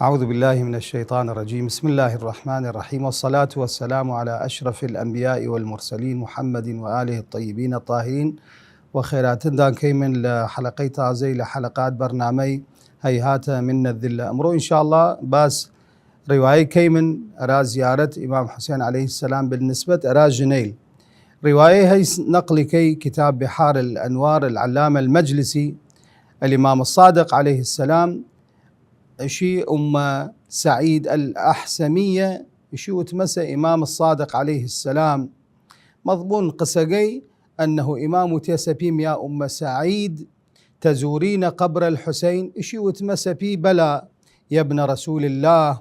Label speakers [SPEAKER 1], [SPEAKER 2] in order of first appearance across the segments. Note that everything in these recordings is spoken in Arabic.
[SPEAKER 1] أعوذ بالله من الشيطان الرجيم. بسم الله الرحمن الرحيم، والصلاة والسلام على أشرف الأنبياء والمرسلين محمد وآله الطيبين الطاهرين. وخيرات دان كيمن لحلقي تازي لحلقات برنامج هيهات من الذلة أمرو إن شاء الله. بس رواية كيمن أرى زيارة إمام حسين عليه السلام بالنسبة أرى جنيل. رواية هي نقل كي كتاب بحار الأنوار العلامة المجلسي الإمام الصادق عليه السلام شي سعيد الأحسمية شي وتمسى إمام الصادق عليه السلام مضمون قسقي أنه إمام تيسبيم يا سعيد تزورين قبر الحسين شي وتمسى بي بلا يا ابن رسول الله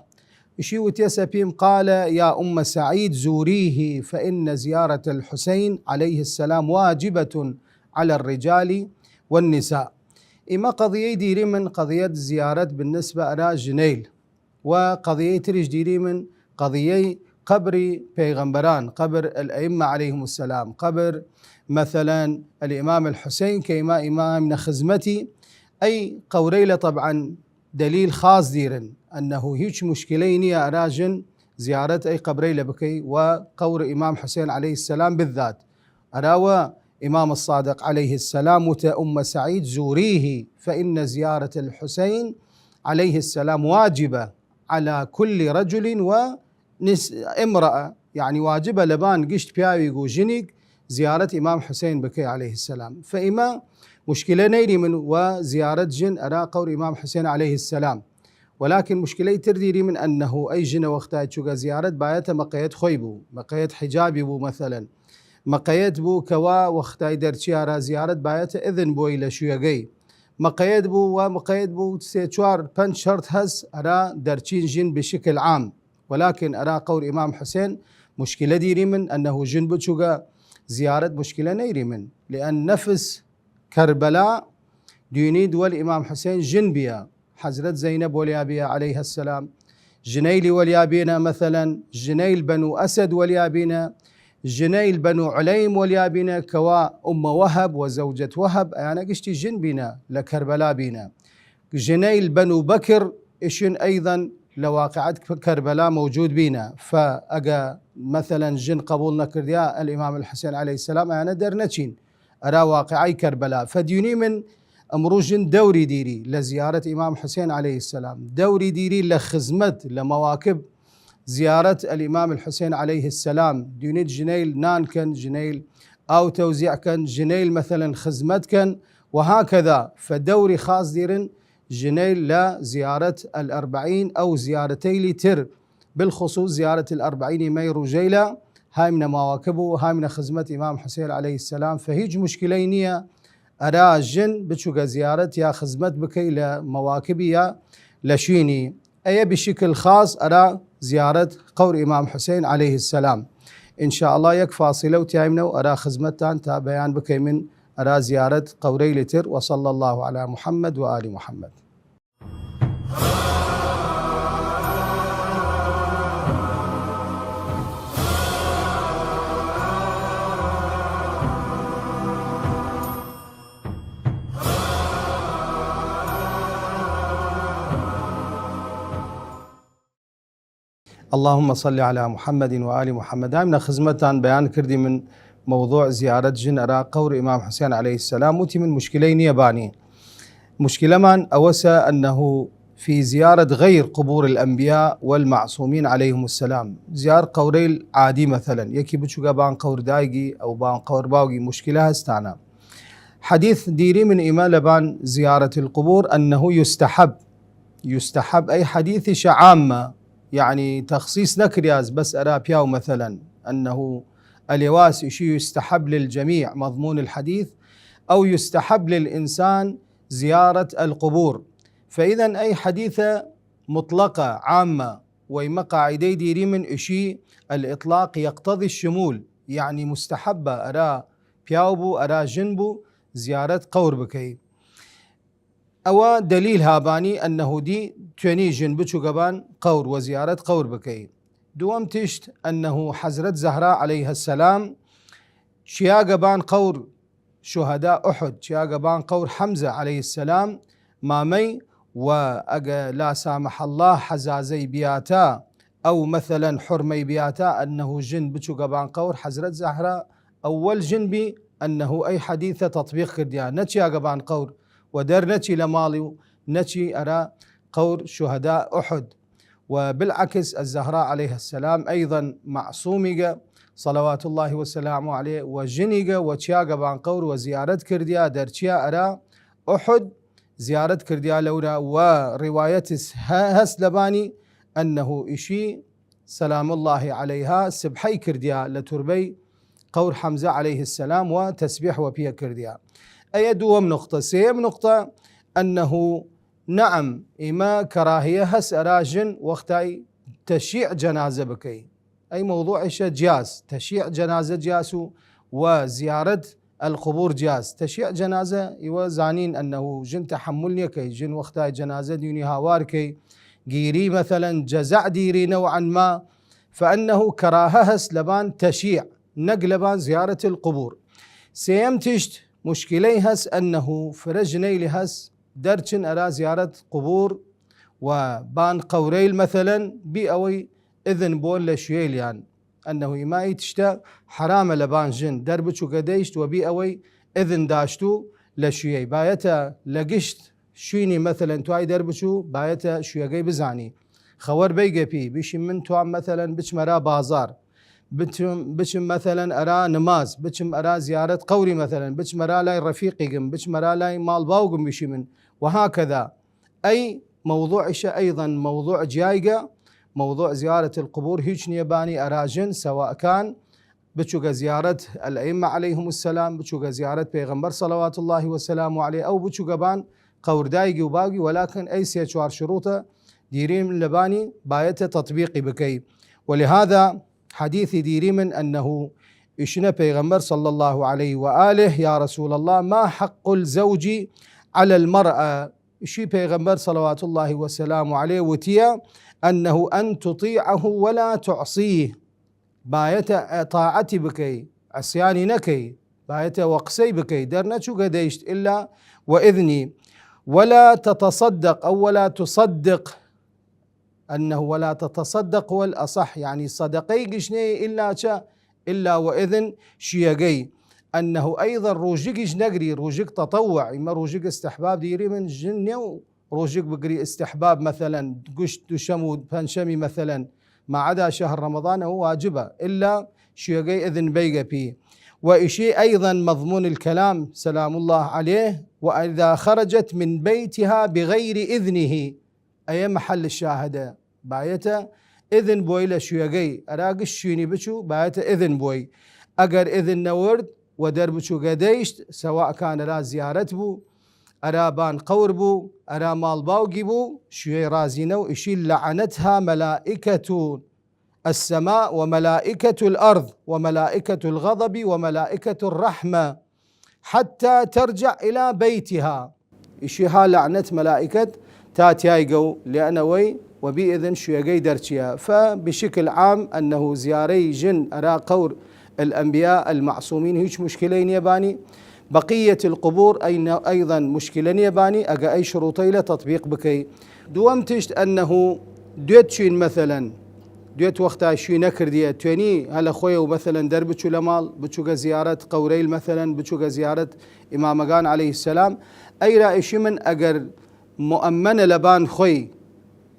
[SPEAKER 1] شي وتيسبيم قال يا سعيد زوريه فإن زيارة الحسين عليه السلام واجبة على الرجال والنساء. إما قضية ديري من قضية زيارة بالنسبة إلى جنيل، وقضية تريج ديري من قضية قبر بيغمبران، قبر الأئمة عليهم السلام، قبر مثلا الإمام الحسين كإما إمام خزمتي أي قوريلة. طبعا دليل خاص ديرن أنه هيج مشكلين يا أراجن زيارة أي قبريلة بكي وقور إمام حسين عليه السلام بالذات. أراوى إمام الصادق عليه السلام سعيد زوريه فإن زيارة الحسين عليه السلام واجبة على كل رجل وامرأة، يعني واجبة لبان قشت بياوي جنيك زيارة إمام حسين بكي عليه السلام. فإما مشكلة نيري من وزيارة جن أرى قول إمام حسين عليه السلام، ولكن مشكلة ترديري من أنه أي جن وقتها تشوغا زيارة باية مقيت خويبو مقيت حجابي بو مثلا مقيد بو كوا وقتاي درچيارا زيارة بايت إذن بو إلى شويقي مقيد بو ومقيد بو سيتشوار بنش شرط هز أرى درچين جن بشكل عام. ولكن أرى قول إمام حسين مشكلة ديري من أنه جن بتشوغا زيارة مشكلة نيري من، لأن نفس كربلاء ديني دول إمام حسين جن بيا حزرت زينب واليابية عليها السلام، جنيل واليابينا مثلا جنيل بنو أسد واليابينا، جنيل بنو عليم واليابينا كوا وهب وزوجة وهب أنا قشتي جن بنا لكربلاء بنا. جنيل بنو بكر إشن أيضا لواقعة كربلاء موجود بنا. فأجا مثلا جن قبولنا كرديا الإمام الحسين عليه السلام أنا درنتشين أرى واقعي كربلاء. فديوني من أمرو جن دوري ديري لزيارة إمام حسين عليه السلام، دوري ديري لخزمت لمواكب زيارة الإمام الحسين عليه السلام. ديونيت جنيل نان كان جنيل أو توزيع كان جنيل مثلا خزمت كان وهكذا. فدوري خاص ديرن جنيل لزيارة الأربعين أو زيارتي لتر، بالخصوص زيارة الأربعين مي رجيلة هاي من مواكبه هاي من خزمة إمام حسين عليه السلام. فهيج مشكلينية أرى جن بتشوغا زيارة يا خزمت بكي لمواكبي يا لشيني أي بشكل خاص أرى زيارة قور إمام حسين عليه السلام. إن شاء الله يكفى صلة وتعمنا وأرى خزمتان تابعان بكي من أرى زيارة قوري لتر. وصلى الله على محمد وآل محمد. اللهم صل على محمد وآل محمد. هاي من خزمتان بيان كردي من موضوع زيارة جن أرى قور إمام حسين عليه السلام وتي من مشكلين ياباني. مشكلة من أوسى أنه في زيارة غير قبور الأنبياء والمعصومين عليهم السلام، زيارة قوري عادي مثلا يكي بتشوغا بان قور دايقي أو بان قور باوغي مشكلة هستانا. حديث ديري من إمام بان زيارة القبور أنه يستحب أي حديث شعامة، يعني تخصيص نكرياز بس أرى بياو مثلا أنه اليواس شيء يستحب للجميع مضمون الحديث، أو يستحب للإنسان زيارة القبور. فإذا أي حديثة مطلقة عامة وإما قاعدي ديري من إشي الإطلاق يقتضي الشمول، يعني مستحبة أرى بياوبو أرى جنبو زيارة قور بكي. أو دليل هاباني أنه دي توني جنبتشو قبان قور وزيارة قور بكي. دوام تشت أنه حزرت زهراء عليها السلام شيا قبان قور شهداء أحد، شيا قبان قور حمزة عليه السلام مامي لا سامح الله حزازي بياتا أو مثلا حرمي بياتا أنه جن بچو قبان قور حزرت زهرة أول جنبي أنه أي حديثة تطبيق كرديا نتشي قبان قور ودر نتشي لمالي نتشي أرى قور شهداء أحد. وبالعكس الزهراء عليه السلام أيضا معصومة صلوات الله وسلامه عليه وجنيقة وتشيا قبان قور وزيارة كرديا درتشيا أرى أحد زيارة كرديا لورا. ورواية هس لباني أنه إشي سلام الله عليها سبحي كرديا لتربي قور حمزة عليه السلام وتسبيح وبيا كرديا. أي دوم نقطة سيم نقطة أنه نعم إما كراهية هس أراجن وقتاي تشيع جنازة بكي أي موضوع إيش جاز تشيع جنازة جاسو وزيارة القبور جاز. تشيع جنازة يوزانين أنه جن تحملني كي جن وقتاي جنازة ديوني هاوار كي جيري مثلا جزع ديري نوعا ما فأنه كراهة هس لبان تشيع نقلبان زيارة القبور. سيمتشت مشكلي هس أنه فرجني لهس درشن أرى زيارة قبور وبان قوريل مثلا بأوي إذن بول لشيل يعني أنه ما يتشتا حرام لبان جن دربشو قديشت وبأوي إذن داشتو لشيء بايتا لقشت شيني مثلا تواي دربشو بايتا شيء بزاني خور بيجي بي بيش من توام مثلا بيش مرا بازار بيشم مثلا أرى نماز بيشم أرى زيارة قوري مثلا بيش مرا لاي رفيقي بيش مرا لاي مال باوقم بيشي من وهكذا. أي موضوع إشي أيضا موضوع جايقة موضوع زيارة القبور هيج نيباني أراجن سواء كان بتشوق زيارة الأئمة عليهم السلام بتشوق زيارة بيغمبر صلوات الله وسلامه عليه أو بتشوق بان قور دايقي وباقي ولكن أي سيشوار شروطه ديرين من لباني بايته تطبيقي بكي. ولهذا حديث ديري من أنه إشنا بيغمبر صلى الله عليه وآله يا رسول الله ما حق الزوج على المرأة إشي بيغمبر صلوات الله وسلامه عليه وتيا أنه أن تطيعه ولا تعصيه باية طاعتي بكي عصياني نكي باية وقسي بكي درنا شو قديشت إلا وإذني ولا تتصدق أو ولا تصدق أنه ولا تتصدق هو الأصح يعني صدقي قشني إلا وإذن شيقي أنه أيضا روجيك نقري روجيك تطوع إما روجيك استحباب ديري من جنة روجيك بقري استحباب مثلا قشت شمو بنشمي مثلا ما عدا شهر رمضان هو واجبة إلا شيقي إذن بيقى بيه. وإشي أيضا مضمون الكلام سلام الله عليه وإذا خرجت من بيتها بغير إذنه أي محل الشاهدة بايته إذن بوي لشيقي أراقش شيني بشو بايته إذن بوي أقر إذن نورد ودربشو قديشت سواء كان را زيارت بو أرا بان قور بو أرا مال باوقي بو شوي رازينو إشي لعنتها ملائكة السماء وملائكة الأرض وملائكة الغضب وملائكة الرحمة حتى ترجع إلى بيتها إشيها لعنت ملائكة تاتيايقو لأنوي وبإذن شوي درتيا. فبشكل عام أنه زياري جن أرا قور الأنبياء المعصومين هيش مشكلين يباني بقية القبور أيضا مشكلة يباني أقا أي شروطي لتطبيق بكي. دوامتشت أنه دوتشين مثلا دوت وقتها شي نكر ديت تواني هلا خويا ومثلا دربتشو لمال بتشوغا زيارة قوريل مثلا بتشوغا زيارة إمام مغان عليه السلام أي رأيشي من أقر مؤمنة لبان خوي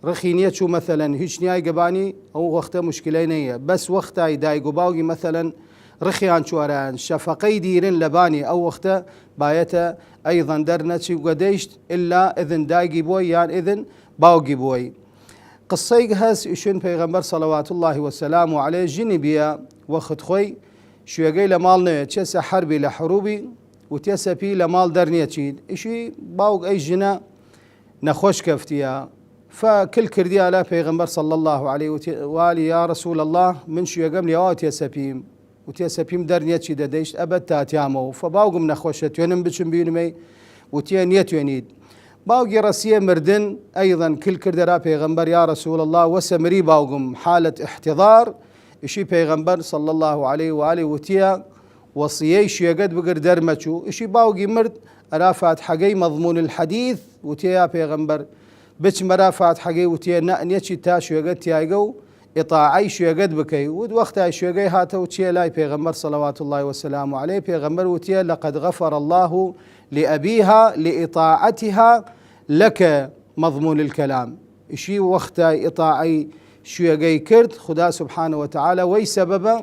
[SPEAKER 1] رخينيتشو مثلا هيش نياي قباني أو وقتها مشكلينية بس وقتها يدايقو باوغي مثلا رخيان شواران شفقي ديرين لباني أو وقتها بايتا أيضا درنتشي وقديشت إلا إذن دايقي بوي يعني إذن باوغي بوي. قصيق هاس إشون بيغمبر صلوات الله وسلامه عليه جنبيا وقت خوي شو يقول لمالنا تشسى حربي لحروبي وتيسى بي لمال درنيتشيد إشي باوغ أي جنا نخوش كفتيا فكل كرديا لا بيغمبر صلى الله عليه وآله يا رسول الله من شو يقام لي وتيسى بيم وتيسى بيم درنيتشيد ديشت أبد تاتيامو فباوغ من نخوشة ينم بشم بينمي وتيانيت ينيد باوغي رسيه مردن أيضا كل كردرا بيغمبر يا رسول الله وسمري باوغم حالة احتضار إشي بيغمبر صلى الله عليه وآله وتيا وصيش يقد بقر درمتشو إشي باوغي مرد أرافات حقي مضمون الحديث وتيا بيغمبر بچ مرا فاتحەگەی وتیە نەچی تا شوێگەت تایگە و ئیطاعەی شوێگەت بکەی ود وەختای شوێگەی هاتەوە چیە لای پێغەمبەر صلوات الله وسلام عليه پێغەمبەر وتیە لقد غفر الله لأبيها لإطاعتها لك مضمون الكلام إشي وقتای ئیطاعەی شوێگەی کرد خدا سبحانه وتعالى وەی سەبەبە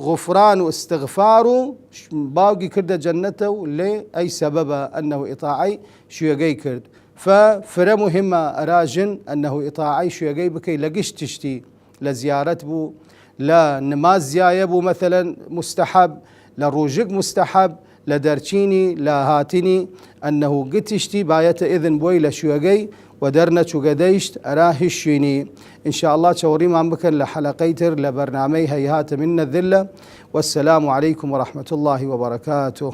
[SPEAKER 1] غفران واستغفار باقي كرد جنته لي أي سبب أنه إطاعي شويقي كرد ففرا مهمة أراجن أنه إطاعي شويقي بكي لقش تشتي لزيارة بو لا نماز زياية بو مثلا مستحب لروجق مستحب لدرچيني لا هاتني أنه قتشتي باية إذن بوي لشويقي ودرنا شوقديشت أراهشيني إن شاء الله توري ما بكن لحلقيتر لبرنامج هيهات من الذلة والسلام عليكم ورحمة الله وبركاته.